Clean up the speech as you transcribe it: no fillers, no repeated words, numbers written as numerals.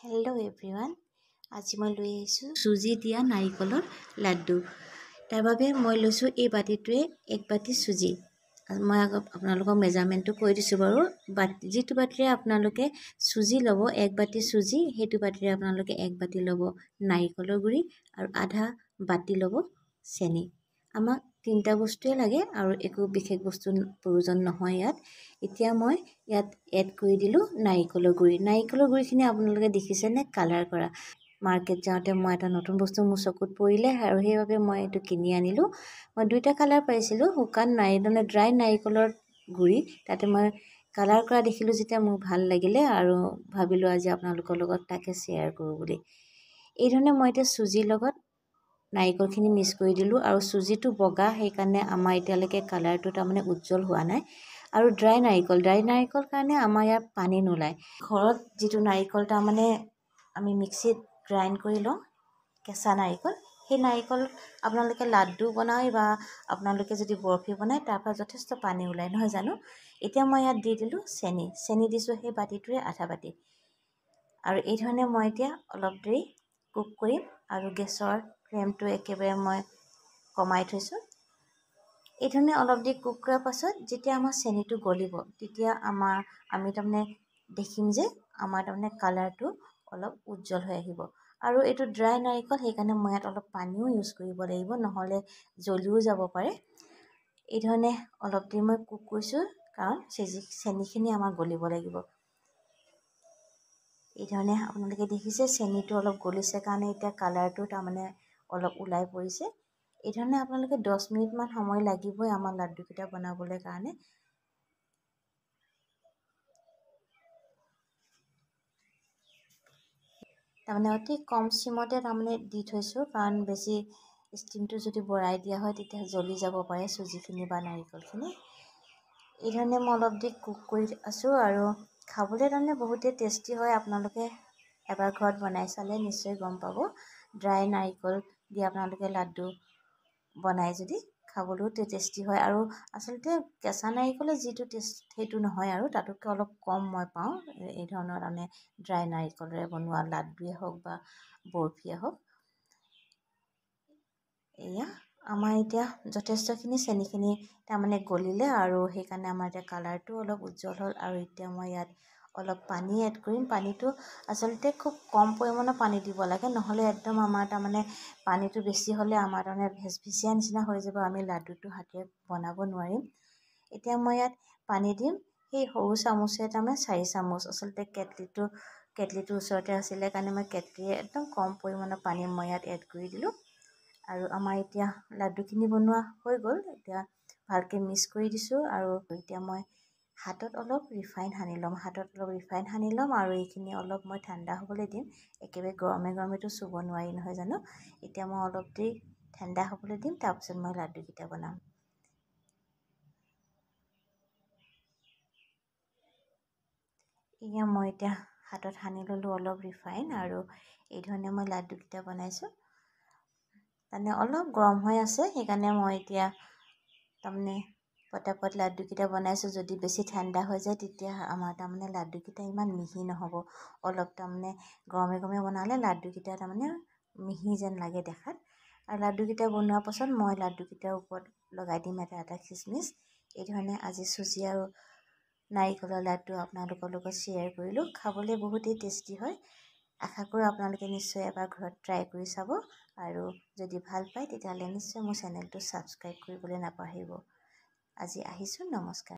hello everyone आज मैं লৈ আহিছো সুজি দিয়া নাৰিকলৰ লাড্ডু তাৰ বাবে মই লৈছো এই বাটিটোৱে এক বাটি সুজি মই আপোনালোকক মেজাৰমেন্টটো কৈ দিছো বাৰু যিটো বাটিৰে আপোনালোকে সুজি লব এক বাটি সুজি হেতু বাটিৰে আপোনালোকে এক বাটি লব নাৰিকলৰ গুৰি আৰু আধা বাটি লব চেনি আমাক তিনটা বস্তুৱে লাগে আৰু একো বিশেষ বস্তু প্ৰয়োজন নহয় ইয়াত এতিয়া মই ইয়াত এড কৰি দিলো নাৰিকলৰ গুৰিখিনি আপোনালোকে দেখিছে নে কালাৰ কৰা মাৰ্কেট যাওঁতে মই এটা নতুন বস্তু মোৰ চকুত পৰিলে আৰু সেইভাবে মই এটো কিনি আনিলো মই দুইটা কালাৰ পাইছিলো হুকান নাৰিকল ড্ৰাই নাৰিকলৰ গুৰি তাতে মই কালাৰ কৰা দেখিলো যেতিয়া মোৰ ভাল লাগিলে আৰু ভাবিলো আজি আপোনালোকৰ লগত তাকে শেয়াৰ কৰো বুলি এই ধৰণে মই এটা সুজিৰ লগত নাৰিকলখিনি মিক্স কৰি দিলো আৰু সুজিটো বগা সেই কাৰণে আমাৰ এতিয়ালৈকে কালাৰটো তাৰমানে উজ্জ্বল হোৱা নাই আৰু ড্ৰাই নাৰিকল কাৰণে আমাৰ ইয়াত পানী নোলায় ঘৰত যেটো নাৰিকল তাৰমানে আমি মিক্সিত গ্ৰাইন্ড কৰি লওঁ কেঁচা নাৰিকল সেই নাৰিকল আপোনালোকে লাড্ডু বনাই বা আপোনালোকে যদি বৰফি বনাই তাৰপা যথেষ্ট পানী ওলাই নহয় জানো এতিয়া মই ইয়াত দি দিলো চেনি দিছো সেই বাটিটোৰে আধা বাটি আৰু এই ধৰণে মই এতিয়া অলপ দেৰি কুক কৰিম আৰু গেছৰ ফ্লেমটো একেবাৰে মই কমাই থৈছো এই ধৰণে অলপ দেৰি কুক কৰাৰ পাছত যেতিয়া আমাৰ চেনিটো গলিব তেতিয়া আমি তাৰমানে দেখিম যে আমাৰ তাৰমানে কালাৰটো অলপ উজ্জ্বল হৈ আহিব আৰু এটো ড্ৰাই নাৰিকল সেই কাৰণে মই ইয়াত অলপ পানীও ইউজ কৰিব লাগিব নহলে জ্বলিও যাব পাৰে এই ধৰণে অলপ দেৰি মই কুক কৰিছো কাৰণ চেনিখিনি আমাৰ গলিব লাগিব এই ধৰণে আপোনালোকে দেখিছে চেনিটো অলপ গলিছে কাৰণে এতিয়া কালাৰটো তাৰমানে অলপ উলাই পৰিছে এই ধৰণে আপোনালোকে 10 মিনিট মান সময় লাগিবই আমাৰ লাড্ডু কিটা বনাবলৈ কাৰণে তাৰমানে অতি কম সিমতে তাৰমানে দি থৈছো কাৰণ বেছি ষ্টিমটো যদি বঢ়াই দিয়া হয় তেতিয়া জ্বলি যাব পাৰে সুজিখিনি বা নাৰিকলখিনি এই ধৰণে মই অলপ দি কুক কৰি আছো আৰু খাবলৈ তাৰমানে বহুতে টেষ্টি হয় আপোনালোকে এবাৰ ঘৰত বনাই চালে নিশ্চয় গম পাব ড্ৰাই নাৰিকল দি আপোনালোকে লাড্ডু বনাই যদি খাবলৈও টেষ্টি হয় আৰু আসলতে কেঁচা নাৰিকলৰ যিটো টেষ্ট হেতু নহয় আৰু তাতকৈ অলপ কম মই পাওঁ এই ধৰণৰ মানে ড্ৰাই নাৰিকলৰে বনোৱা লাড্ডুৱে হওক বা বৰফিয়ে হওক এয়া আমাৰ এতিয়া যথেষ্টখিনি চেনিখিনি তাৰমানে গলিলে আৰু সেই কাৰণে আমাৰ এতিয়া কালাৰটো অলপ উজ্জ্বল হ'ল আৰু এতিয়া মই ইয়াত অলপ পানী এড কৰিম পানীটো আসলতে খুব কম পৰিমাণৰ পানী দিব লাগে নহলে একদম আমাৰ তাৰমানে পানীটো বেছি হলে আমাৰ তাৰমানে ভেজভিজিয়া নিচিনা হৈ যাব আমি লাড্ডুটো হাতেৰে বনাব নোৱাৰিম এতিয়া মই ইয়াত পানী দিম সেই সৰু চামুচে তাৰমানে 4 চামুচ আসলতে কেটলিটো ওচৰতে আছিলে কাৰণে মই কেটলিয়ে একদম কম পৰিমাণৰ পানী মই ইয়াত এড কৰি দিলো আৰু আমাৰ এতিয়া লাড্ডুখিনি বনোৱা হৈ গ'ল এতিয়া ভালকে মিক্স কৰি দিছো আৰু এতিয়া মই হাতত অলপ ৰিফাইন সানি লম আৰু এইখিনি অলপ মই ঠাণ্ডা হ'বলৈ দিম একেবাৰে গৰমেটো চুব নোৱাৰি নহয় জানো এতিয়া মই অলপ দেৰি ঠাণ্ডা হ'বলৈ দিম তাৰ পিছত মই লাড্ডু কিটা বনাম মই এতিয়া হাতত সানি ললো অলপ ৰিফাইন আৰু এই ধৰণে মই লাড্ডু কিটা বনাইছো মানে অলপ গৰম হৈ আছে সেইকাৰণে মই এতিয়া তাৰমানে পটাপট লাড্ডু কিটা বনাইছো যদি বেছি ঠাণ্ডা হৈ যায় তেতিয়া আমাৰ তাৰমানে লাড্ডু কিটা ইমান মিহি নহব অলপ তাৰমানে গৰমে বনালে লাড্ডু কিটা তাৰমানে মিহি যেন লাগে দেখাত আৰু লাড্ডু কিটা বনোৱাৰ পাছত মই লাড্ডু কিটাৰ ওপৰত লগাই দিম এটা খিচমিচ এই ধৰণে আজি সুজি আৰু নাৰিকলৰ লাড্ডু আপোনালোকৰ লগত শ্বেয়াৰ কৰিলো খাবলৈ বহুতেই টেষ্টি হয় আশা কৰো আপোনালোকে নিশ্চয় এবাৰ ঘৰত ট্ৰাই কৰি চাব আৰু যদি ভাল পায় তেতিয়াহলে নিশ্চয় মোৰ চেনেলটো সাবস্ক্ৰাইব কৰিবলৈ নাপাহৰিব আজি আহিছো নমস্কাৰ